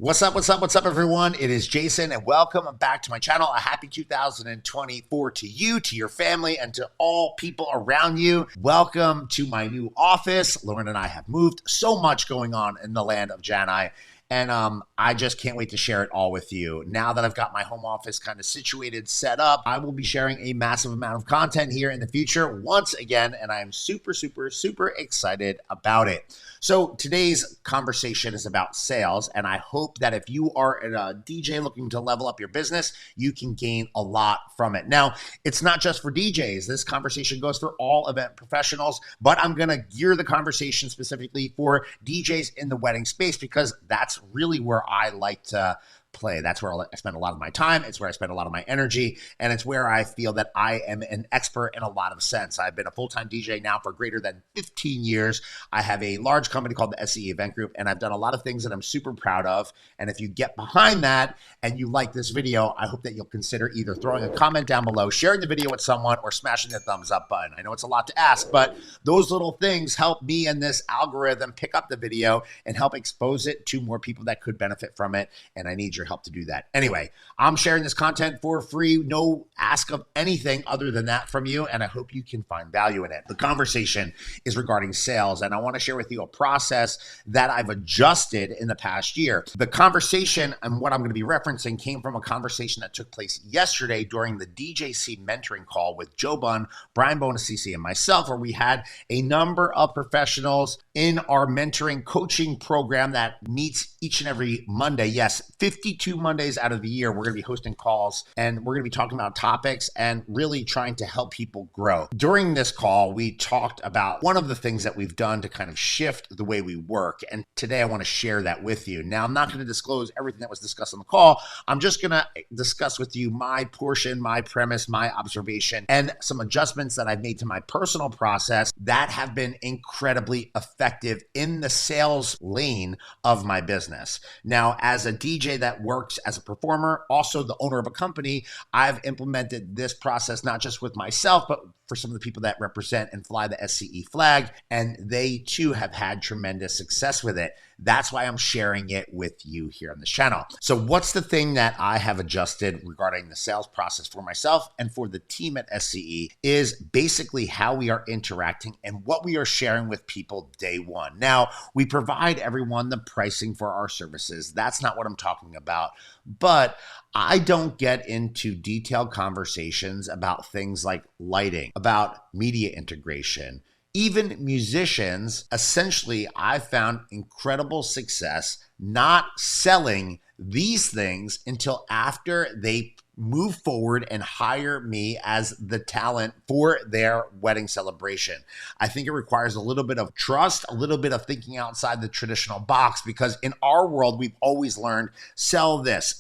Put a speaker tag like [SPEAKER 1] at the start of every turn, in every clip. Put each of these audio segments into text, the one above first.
[SPEAKER 1] What's up, what's up, everyone? It is Jason, and welcome back to my channel. A happy 2024 to you, to your family, and to all people around you. Welcome to my new office. Lauren and I have moved. So much going on in the land of Jani. And I just can't wait to share it all with you. Now that I've got my home office kind of situated, set up, I will be sharing a massive amount of content here in the future once again, and I am super excited about it. So today's conversation is about sales, and I hope that if you are a DJ looking to level up your business, you can gain a lot from it. Now, it's not just for DJs. This conversation goes for all event professionals, but I'm gonna gear the conversation specifically for DJs in the wedding space because that's really where I like to play. That's where I spend a lot of my time. It's where I spend a lot of my energy. And it's where I feel that I am an expert in a lot of sense. I've been a full-time DJ now for greater than 15 years. I have a large company called the SCE Event Group, and I've done a lot of things that I'm super proud of. And if you get behind that and you like this video, I hope that you'll consider either throwing a comment down below, sharing the video with someone, or smashing the thumbs up button. I know it's a lot to ask, but those little things help me and this algorithm pick up the video and help expose it to more people that could benefit from it. And I need your help to do that. Anyway, I'm sharing this content for free, no ask of anything other than that from you, and I hope you can find value in it. The conversation is regarding sales, and I want to share with you a process that I've adjusted in the past year. The conversation and what I'm going to be referencing came from a conversation that took place yesterday during the DJC mentoring call with Joe Bunn, Brian Bonacisi, and myself, where we had a number of professionals in our mentoring coaching program that meets each and every Monday. Yes, 52 Mondays out of the year, we're going to be hosting calls and we're going to be talking about topics and really trying to help people grow. During this call, we talked about one of the things that we've done to kind of shift the way we work. And today I want to share that with you. Now, I'm not going to disclose everything that was discussed on the call. I'm just going to discuss with you my portion, my premise, my observation, and some adjustments that I've made to my personal process that have been incredibly effective in the sales lane of my business. Now, as a DJ that works as a performer, also the owner of a company, I've implemented this process not just with myself, but for some of the people that represent and fly the SCE flag, and they too have had tremendous success with it. That's why I'm sharing it with you here on this channel. So what's the thing that I have adjusted regarding the sales process for myself and for the team at SCE is basically how we are interacting and what we are sharing with people day one. Now, we provide everyone the pricing for our services. That's not what I'm talking about, but I don't get into detailed conversations about things like lighting, about media integration. Even musicians, essentially, I've found incredible success not selling these things until after they move forward and hire me as the talent for their wedding celebration. I think it requires a little bit of trust, a little bit of thinking outside the traditional box, because in our world, we've always learned, sell this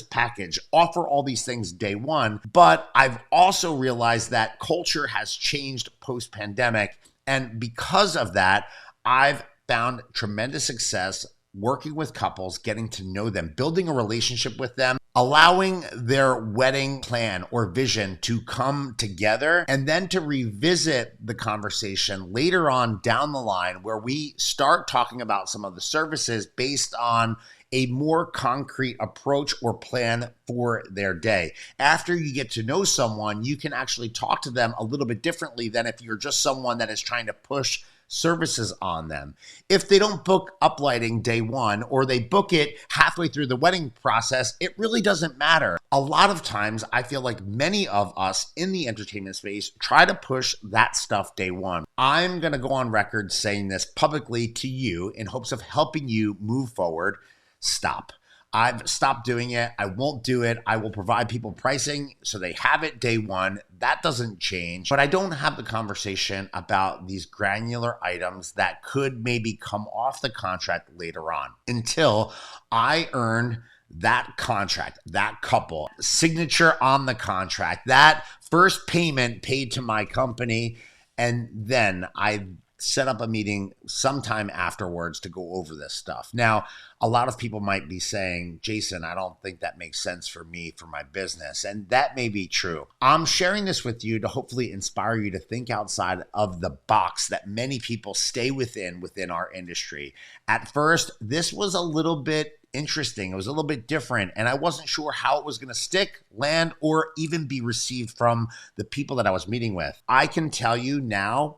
[SPEAKER 1] package, offer all these things day one. But I've also realized that culture has changed post-pandemic. And because of that, I've found tremendous success working with couples, getting to know them, building a relationship with them, allowing their wedding plan or vision to come together, and then to revisit the conversation later on down the line where we start talking about some of the services based on a more concrete approach or plan for their day. After you get to know someone, you can actually talk to them a little bit differently than if you're just someone that is trying to push services on them. If they don't book uplighting day one, or they book it halfway through the wedding process, it really doesn't matter. A lot of times, I feel like many of us in the entertainment space try to push that stuff day one. I'm gonna go on record saying this publicly to you in hopes of helping you move forward. Stop. I've stopped doing it. I won't do it. I will provide people pricing so they have it day one. That doesn't change, but I don't have the conversation about these granular items that could maybe come off the contract later on until I earn that contract, that couple, signature on the contract, that first payment paid to my company, and then I set up a meeting sometime afterwards to go over this stuff. Now, a lot of people might be saying, Jason, I don't think that makes sense for me, for my business. And that may be true. I'm sharing this with you to hopefully inspire you to think outside of the box that many people stay within our industry. At first, this was a little bit interesting. It was a little bit different, and I wasn't sure how it was going to stick, land, or even be received from the people that I was meeting with. I can tell you now,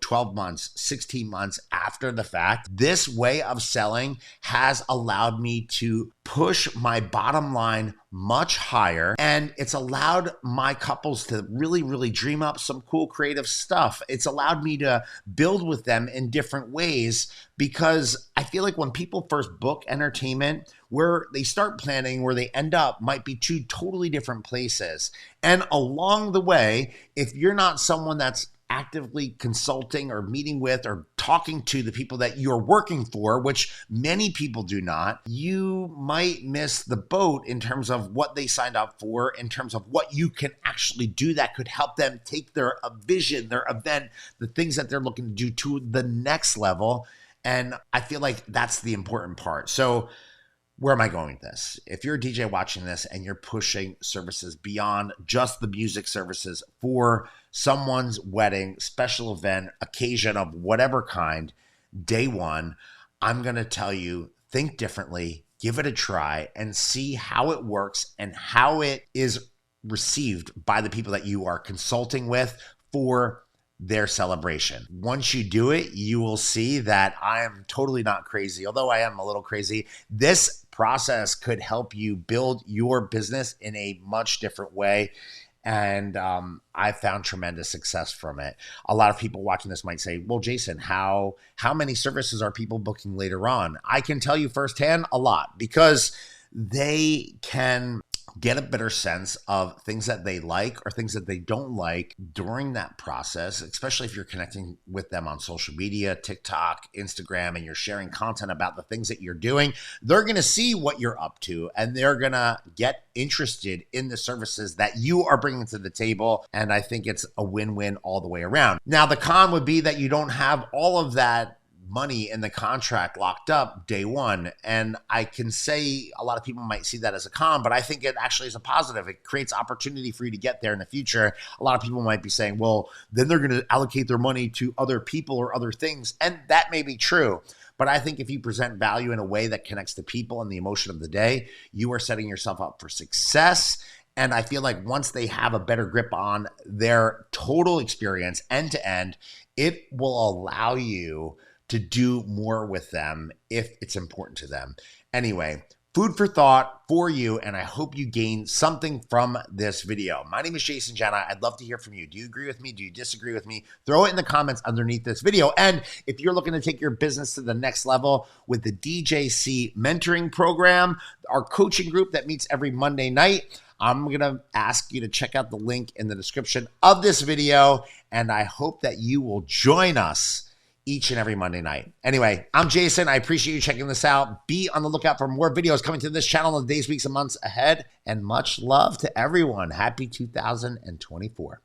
[SPEAKER 1] 12 months, 16 months after the fact, this way of selling has allowed me to push my bottom line much higher. And it's allowed my couples to really, really dream up some cool creative stuff. It's allowed me to build with them in different ways, because I feel like when people first book entertainment, where they start planning, where they end up might be two totally different places. And along the way, if you're not someone that's actively consulting or meeting with or talking to the people that you're working for, which many people do not, you might miss the boat in terms of what they signed up for, in terms of what you can actually do that could help them take their vision, their event, the things that they're looking to do to the next level. And I feel like that's the important part. So where am I going with this? If you're a DJ watching this and you're pushing services beyond just the music services for someone's wedding, special event, occasion of whatever kind, day one, I'm going to tell you, think differently, give it a try, and see how it works and how it is received by the people that you are consulting with for their celebration. Once you do it, you will see that I am totally not crazy. Although I am a little crazy, this process could help you build your business in a much different way. And I found tremendous success from it. A lot of people watching this might say, well, Jason, how many services are people booking later on? I can tell you firsthand, a lot, because they can get a better sense of things that they like or things that they don't like during that process, especially if you're connecting with them on social media, TikTok, Instagram, and you're sharing content about the things that you're doing. They're going to see what you're up to, and they're going to get interested in the services that you are bringing to the table. And I think it's a win-win all the way around. Now, the con would be that you don't have all of that money in the contract locked up day one. And I can say a lot of people might see that as a con, but I think it actually is a positive. It creates opportunity for you to get there in the future. A lot of people might be saying, well, then they're going to allocate their money to other people or other things. And that may be true. But I think if you present value in a way that connects to people and the emotion of the day, you are setting yourself up for success. And I feel like once they have a better grip on their total experience end to end, it will allow you to do more with them if it's important to them. Anyway, food for thought for you, and I hope you gain something from this video. My name is Jason Jani. I'd love to hear from you. Do you agree with me? Do you disagree with me? Throw it in the comments underneath this video. And if you're looking to take your business to the next level with the DJC mentoring program, our coaching group that meets every Monday night, I'm going to ask you to check out the link in the description of this video, and I hope that you will join us each and every Monday night. Anyway, I'm Jason. I appreciate you checking this out. Be on the lookout for more videos coming to this channel in the days, weeks, and months ahead. And much love to everyone. Happy 2024.